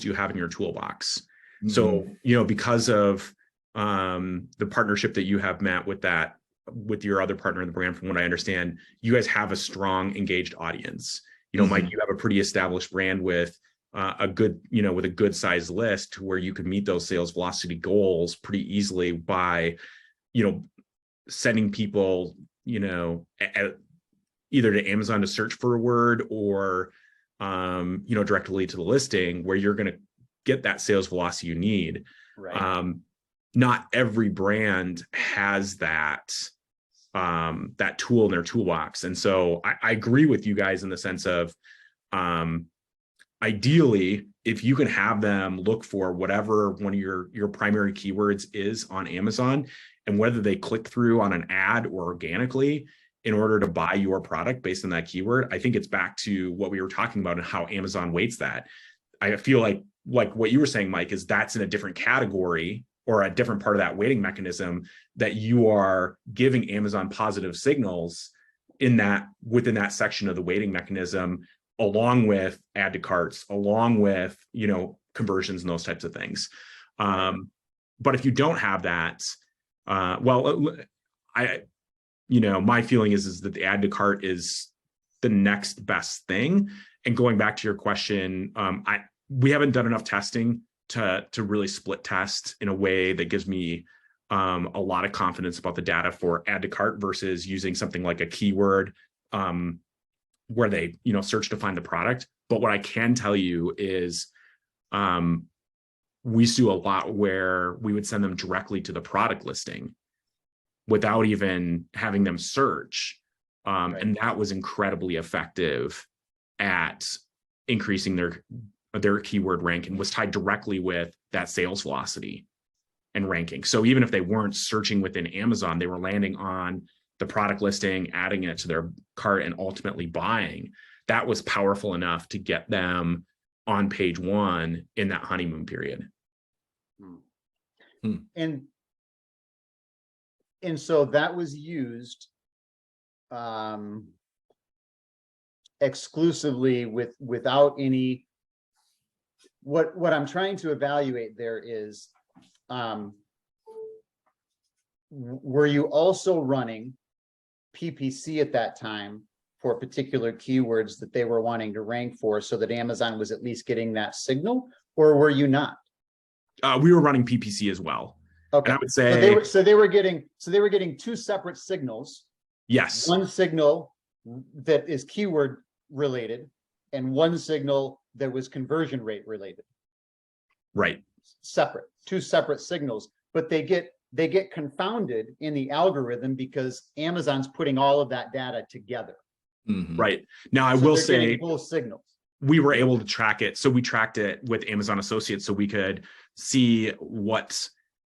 you have in your toolbox. Mm-hmm. So, because of the partnership that you have, Matt, with your other partner in the brand, from what I understand, you guys have a strong, engaged audience. Mike, you have a pretty established brand with a good sized list where you could meet those sales velocity goals pretty easily by, sending people, either to Amazon to search for a word or, directly to the listing where you're going to get that sales velocity you need. Right. Not every brand has that tool in their toolbox. And so I agree with you guys in the sense of, ideally, if you can have them look for whatever one of your primary keywords is on Amazon, and whether they click through on an ad or organically in order to buy your product based on that keyword, I think it's back to what we were talking about and how Amazon weights that. I feel like what you were saying, Mike, is that's in a different category or a different part of that weighting mechanism that you are giving Amazon positive signals within that section of the weighting mechanism, along with add to carts, along with, conversions and those types of things. But if you don't have that, my feeling is that the add to cart is the next best thing. And going back to your question, we haven't done enough testing to really split test in a way that gives me a lot of confidence about the data for add to cart versus using something like a keyword where they, search to find the product. But what I can tell you is we do a lot where we would send them directly to the product listing without even having them search. Right. And that was incredibly effective at increasing their keyword rank, and was tied directly with that sales velocity and ranking. So even if they weren't searching within Amazon, they were landing on the product listing, adding it to their cart, and ultimately buying. That was powerful enough to get them on page one in that honeymoon period. And so that was used exclusively without any. What I'm trying to evaluate there is, were you also running PPC at that time for particular keywords that they were wanting to rank for, so that Amazon was at least getting that signal, or were you not? We were running PPC as well. Okay. And I would say so they were getting two separate signals. Yes. One signal that is keyword related, and one signal that was conversion rate related. Right. Two separate signals, but they get confounded in the algorithm because Amazon's putting all of that data together. Mm-hmm. Right. Now, I will say both signals. We were able to track it. So we tracked it with Amazon Associates, so we could see what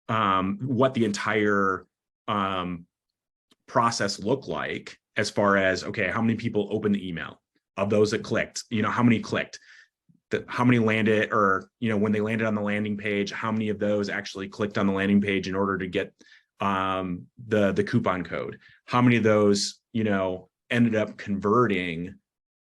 the entire process looked like, as far as, okay, how many people opened the email of those that clicked, how many clicked, how many landed, or, when they landed on the landing page, how many of those actually clicked on the landing page in order to get the coupon code, how many of those, ended up converting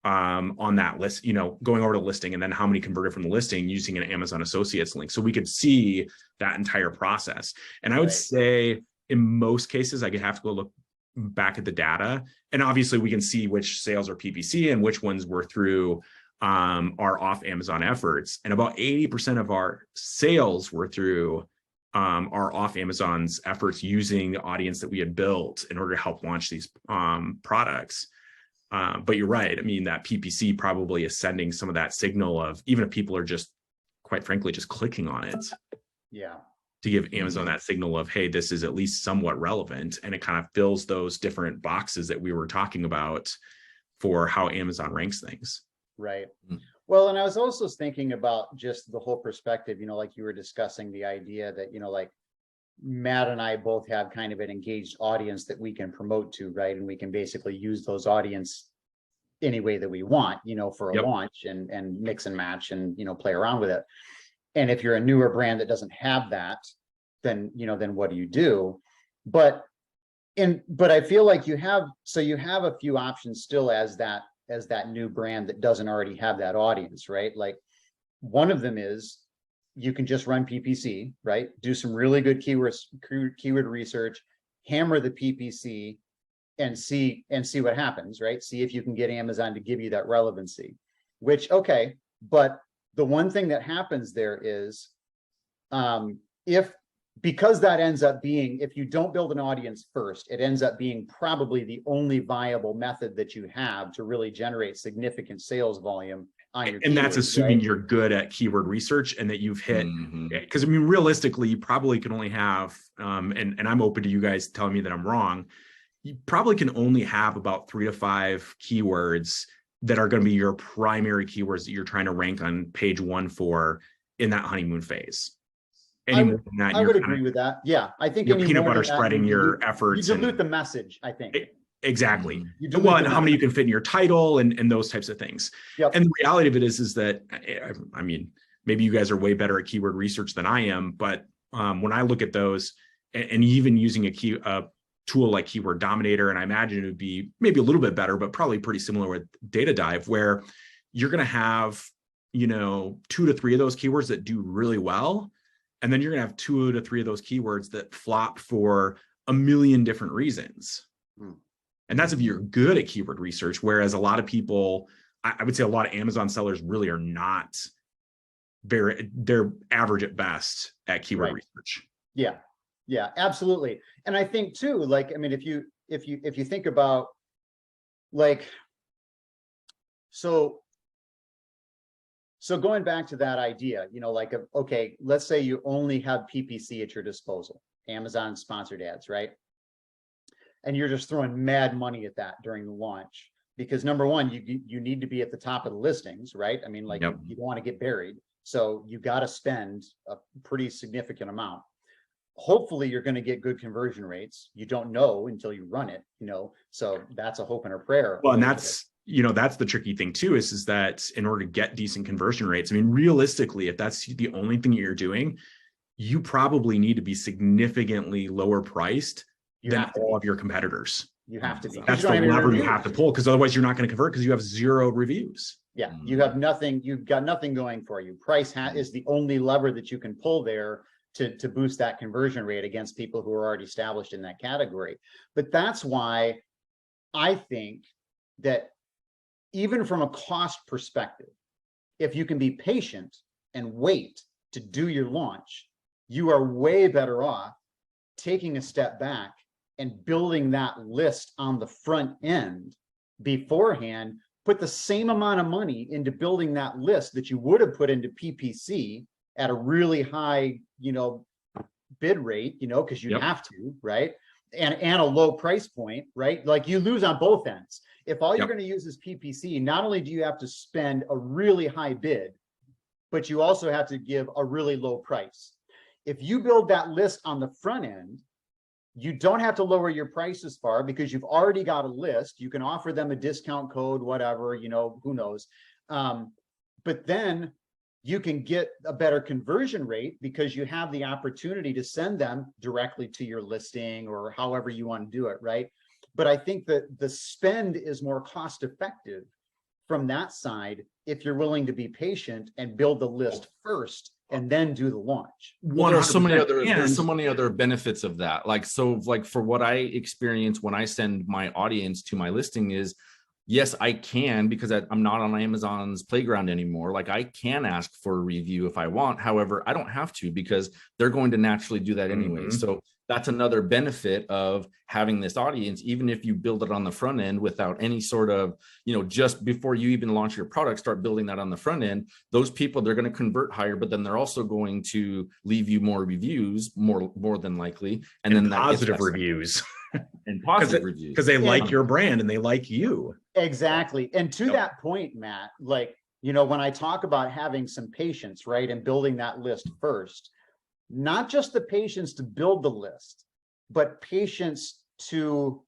on that list, going over to listing, and then how many converted from the listing using an Amazon Associates link. So we could see that entire process. And I would say in most cases, I could have to go look back at the data, and obviously we can see which sales are PPC and which ones were through our off Amazon efforts. And about 80% of our sales were through our off Amazon's efforts, using the audience that we had built in order to help launch these products. But you're right. I mean, that PPC probably is sending some of that signal of, even if people are just, quite frankly, just clicking on it. Yeah. To give Amazon that signal of, hey, this is at least somewhat relevant. And it kind of fills those different boxes that we were talking about for how Amazon ranks things. Right. Well, and I was also thinking about just the whole perspective, like you were discussing the idea that, like Matt and I both have kind of an engaged audience that we can promote to, right? And we can basically use those audience any way that we want, for a launch and mix and match and, play around with it. And if you're a newer brand that doesn't have that, then, then what do you do? But I feel like you have a few options still as that new brand that doesn't already have that audience, right? Like One of them is you can just run PPC, right? Do some really good keyword research, hammer the PPC, and see what happens, right? See if you can get Amazon to give you that relevancy. Which, okay, but the one thing that happens there is, because that ends up being, if you don't build an audience first, it ends up being probably the only viable method that you have to really generate significant sales volume on your and that's keywords, assuming right? you're good at keyword research and that you've hit, Mhm. because I mean, realistically, you probably can only have, and I'm open to you guys telling me that I'm wrong, you probably can only have about 3 to 5 keywords that are going to be your primary keywords that you're trying to rank on page 1 for in that honeymoon phase. Any more than that, I would agree with that. Yeah, I think you're any peanut more butter than that, spreading you your dilute, efforts. you dilute and the message, I think. Exactly. You dilute Well, the and how many you message. can fit in your title and those types of things. Yep. And the reality of it is that, I mean, maybe you guys are way better at keyword research than I am, but when I look at those, and even using a tool like Keyword Dominator, and I imagine it would be maybe a little bit better, but probably pretty similar with Data Dive, where you're going to have, 2 to 3 of those keywords that do really well. And then you're going to have 2 to 3 of those keywords that flop for a million different reasons. And that's if you're good at keyword research, whereas a lot of people, I would say a lot of Amazon sellers really are not they're average at best at keyword research. Yeah, absolutely. And I think too, like, I mean, if you think about, like, so going back to that idea, like, okay, let's say you only have PPC at your disposal, Amazon sponsored ads, right? And you're just throwing mad money at that during the launch, because number one, you need to be at the top of the listings, right? I mean, like, you don't want to get buried. So you got to spend a pretty significant amount. Hopefully you're going to get good conversion rates. You don't know until you run it, so that's a hope and a prayer. Well, and that's the tricky thing too, is that in order to get decent conversion rates, I mean, realistically, if that's the only thing you're doing, you probably need to be significantly lower priced than all of your competitors. You have to be. That's the lever you have to pull, because otherwise you're not going to convert, because you have 0 reviews. Yeah, you have nothing. You've got nothing going for you. Price is the only lever that you can pull there to boost that conversion rate against people who are already established in that category. But that's why I think that even from a cost perspective, if you can be patient and wait to do your launch, you are way better off taking a step back and building that list on the front end beforehand. Put the same amount of money into building that list that you would have put into PPC at a really high, bid rate, because you have to, right? And a low price point, right? Like, you lose on both ends. If all you're going to use is PPC, not only do you have to spend a really high bid, but you also have to give a really low price. If you build that list on the front end, you don't have to lower your prices far, because you've already got a list. You can offer them a discount code, whatever, who knows. But then you can get a better conversion rate because you have the opportunity to send them directly to your listing, or however you want to do it, right? But I think that the spend is more cost effective from that side if you're willing to be patient and build the list first and then do the launch. Well, there's so many other benefits of that. Like for what I experience when I send my audience to my listing is, yes, I can, because I'm not on Amazon's playground anymore. Like, I can ask for a review if I want. However, I don't have to, because they're going to naturally do that anyway. So that's another benefit of having this audience. Even if you build it on the front end without any sort of, just before you even launch your product, start building that on the front end. Those people, they're going to convert higher, but then they're also going to leave you more reviews, more than likely. And then positive reviews. And positive reviews, because they like your brand and they like you. Exactly. And to that point, Matt, like, when I talk about having some patience, right, and building that list first, not just the patience to build the list, but patience to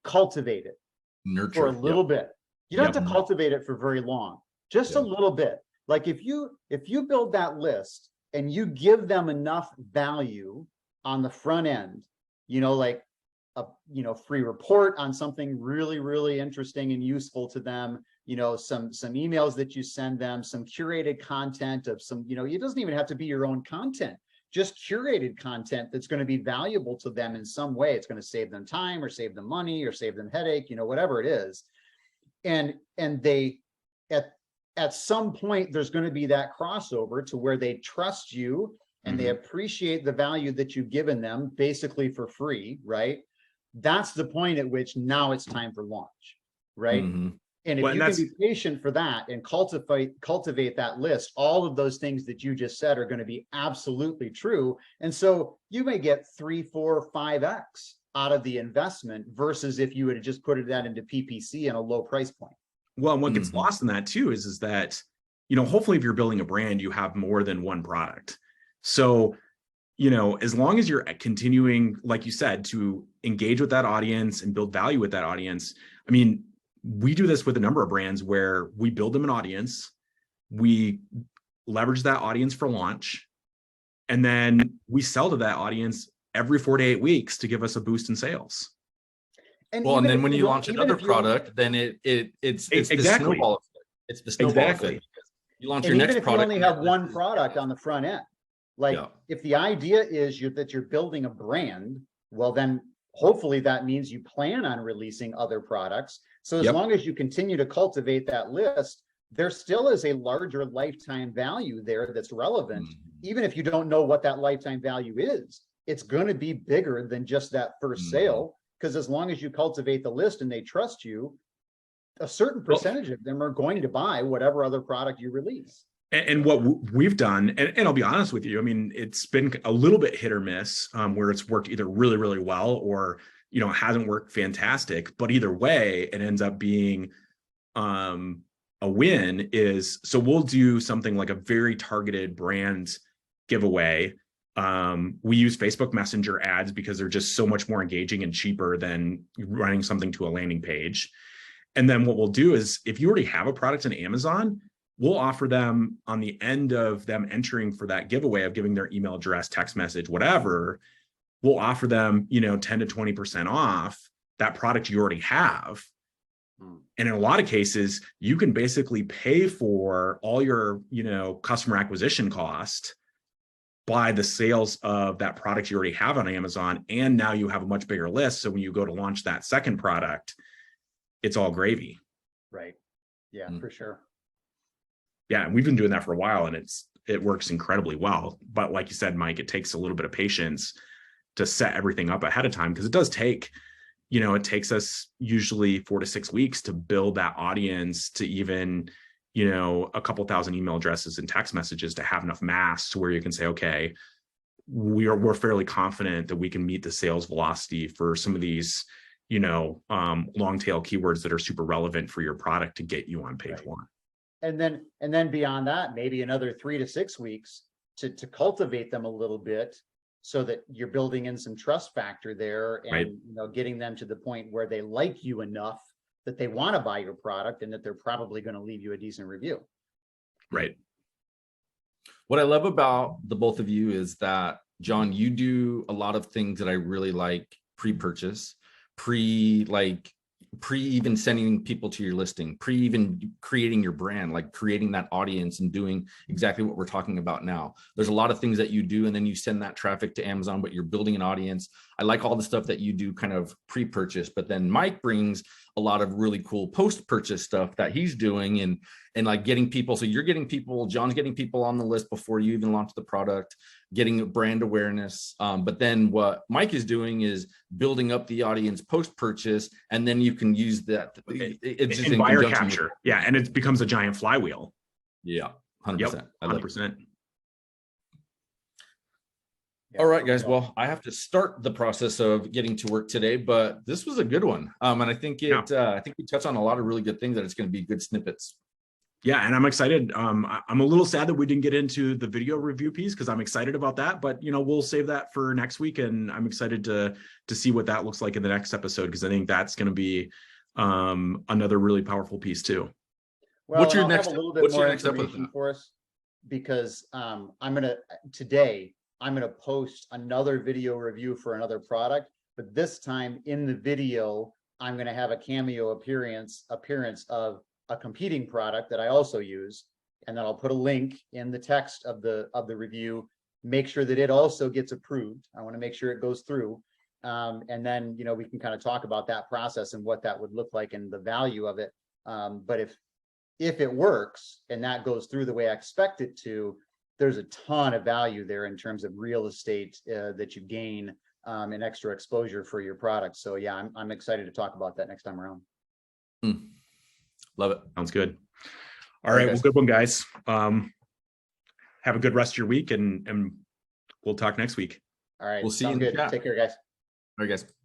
cultivate it, nurture for a little bit. You don't have to cultivate it for very long, just a little bit. Like, if you build that list and you give them enough value on the front end, like a free report on something really, really interesting and useful to them, some emails that you send them, some curated content of some, it doesn't even have to be your own content, just curated content that's going to be valuable to them in some way. It's going to save them time or save them money or save them headache, whatever it is. And they, at some point, there's going to be that crossover to where they trust you and they appreciate the value that you've given them basically for free, right? That's the point at which now it's time for launch, right? And if you can be patient for that and cultivate that list, all of those things that you just said are going to be absolutely true. And so you may get 3, 4, 5x out of the investment versus if you would have just put that into PPC and a low price point. Well, and what gets lost in that too is that, hopefully if you're building a brand, you have more than one product. So, as long as you're continuing, like you said, to engage with that audience and build value with that audience, I mean, we do this with a number of brands where we build them an audience, we leverage that audience for launch, and then we sell to that audience every 4 to 8 weeks to give us a boost in sales. And then when you launch another product, then it's exactly. The snowball effect. It's the snowball effect. You launch your next product. You only have one product on the front end. If the idea is that you're building a brand, well, then hopefully that means you plan on releasing other products. So as long as you continue to cultivate that list, there still is a larger lifetime value there that's relevant. Even if you don't know what that lifetime value is, it's going to be bigger than just that first sale. Because as long as you cultivate the list and they trust you, a certain percentage of them are going to buy whatever other product you release. And what we've done, and I'll be honest with you, I mean, it's been a little bit hit or miss, where it's worked either really, really well or, it hasn't worked fantastic. But either way, it ends up being a win. So we'll do something like a very targeted brand giveaway. We use Facebook Messenger ads because they're just so much more engaging and cheaper than running something to a landing page. And then what we'll do is, if you already have a product on Amazon, we'll offer them on the end of them entering for that giveaway of giving their email address, text message, whatever, we'll offer them, 10 to 20% off that product you already have. And in a lot of cases, you can basically pay for all your, customer acquisition cost by the sales of that product you already have on Amazon. And now you have a much bigger list. So when you go to launch that second product, it's all gravy. Right. Yeah, for sure. Yeah. And we've been doing that for a while and it works incredibly well. But like you said, Mike, it takes a little bit of patience to set everything up ahead of time, because it does take, it takes us usually 4 to 6 weeks to build that audience to even, a couple thousand email addresses and text messages to have enough mass to where you can say, okay, we're fairly confident that we can meet the sales velocity for some of these, long tail keywords that are super relevant for your product to get you on page one. And then beyond that, maybe another 3 to 6 weeks to cultivate them a little bit, so that you're building in some trust factor there and getting them to the point where they like you enough that they want to buy your product and that they're probably going to leave you a decent review. Right. What I love about the both of you is that, John, you do a lot of things that I really like pre-purchase, pre even sending people to your listing, pre even creating your brand, like creating that audience and doing exactly what we're talking about now. There's a lot of things that you do, and then you send that traffic to Amazon, but you're building an audience. I like all the stuff that you do kind of pre-purchase, but then Mike brings a lot of really cool post-purchase stuff that he's doing and like getting people. So you're getting people, John's getting people on the list before you even launch the product, getting brand awareness. But then what Mike is doing is building up the audience post-purchase, and then you can use that. It's just in buyer capture. Yeah. And it becomes a giant flywheel. Yeah. 100%. Yep, 100%. All right, guys. Well, I have to start the process of getting to work today, but this was a good one. And I think I think we touched on a lot of really good things that it's going to be good snippets. Yeah, and I'm excited. I'm a little sad that we didn't get into the video review piece because I'm excited about that, but we'll save that for next week, and I'm excited to see what that looks like in the next episode, because I think that's going to be another really powerful piece too. Well, what's your next information for us? Because I'm gonna post another video review for another product, but this time in the video, I'm gonna have a cameo appearance of a competing product that I also use, and then I'll put a link in the text of the review, make sure that it also gets approved. I want to make sure it goes through. And then, you know, we can kind of talk about that process and what that would look like and the value of it. But if it works and that goes through the way I expect it to, there's a ton of value there in terms of real estate that you gain and extra exposure for your product. So yeah, I'm excited to talk about that next time around. Love it. Sounds good. All right. Well, good one, guys. Have a good rest of your week, and we'll talk next week. All right. We'll see you in good. the chat. Take care, guys. All right, guys.